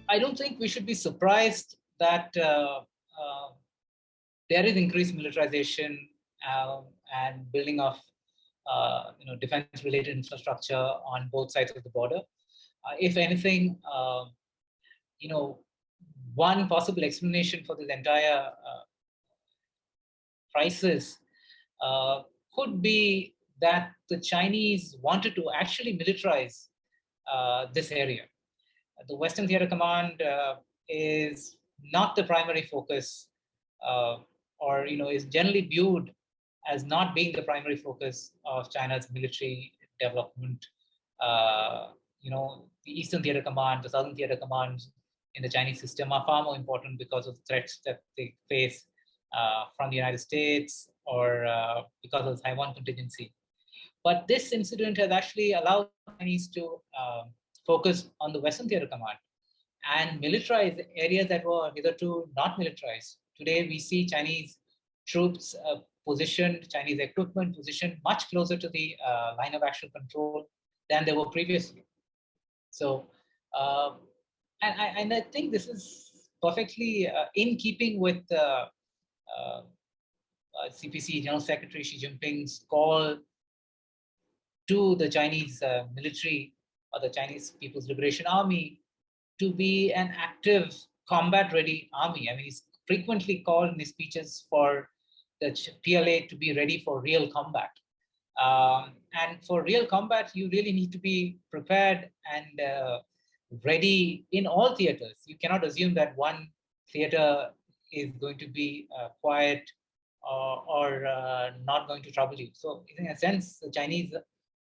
I don't think we should be surprised that there is increased militarization and building of defense-related infrastructure on both sides of the border. If anything, you know, one possible explanation for this entire crisis uh, could be that the Chinese wanted to actually militarize this area. The Western Theater Command is not the primary focus, uh, or is generally viewed as not being the primary focus of China's military development. The Eastern Theater Command, the Southern Theater Commands in the Chinese system are far more important because of the threats that they face from the United States or because of the Taiwan contingency. But this incident has actually allowed Chinese to focus on the Western Theater Command and militarize areas that were hitherto not militarized. Today, we see Chinese troops positioned, Chinese equipment positioned much closer to the line of actual control than they were previously. So, and I think this is perfectly in keeping with CPC General Secretary Xi Jinping's call to the Chinese military or the Chinese People's Liberation Army to be an active combat-ready army. I mean, he's frequently called in his speeches for the PLA to be ready for real combat. And for real combat, you really need to be prepared and ready in all theaters. You cannot assume that one theater is going to be quiet or not going to trouble you. So, in a sense, the Chinese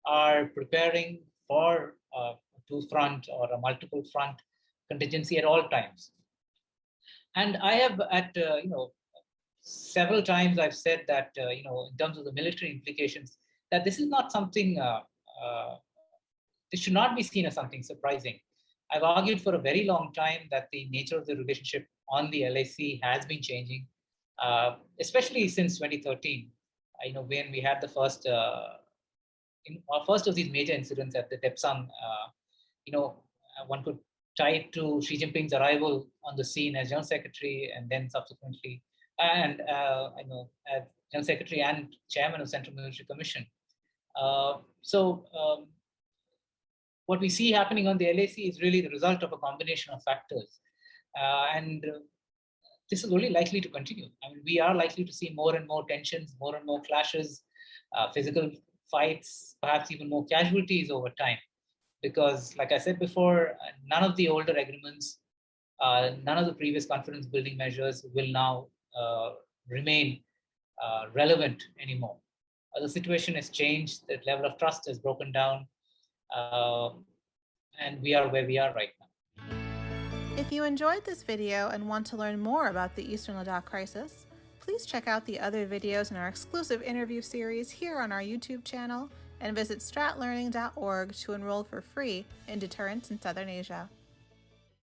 are preparing for a two-front or a multiple front contingency at all times. And I have at several times I've said that in terms of the military implications, that this is not something this should not be seen as something surprising. I've argued for a very long time that the nature of the relationship on the LAC has been changing, especially since 2013. When we had the first first of these major incidents at the Depsang, one could tie it to Xi Jinping's arrival on the scene as General Secretary, and then subsequently, and as General Secretary and Chairman of Central Military Commission. What we see happening on the LAC is really the result of a combination of factors, and this is only likely to continue. I mean, we are likely to see more and more tensions, more and more clashes, physical fights, perhaps even more casualties over time. Because, like I said before, none of the older agreements, none of the previous confidence building measures will now remain relevant anymore. The situation has changed, the level of trust has broken down, and we are where we are right now. If you enjoyed this video and want to learn more about the Eastern Ladakh crisis, please check out the other videos in our exclusive interview series here on our YouTube channel and visit stratlearning.org to enroll for free in Deterrence in Southern Asia.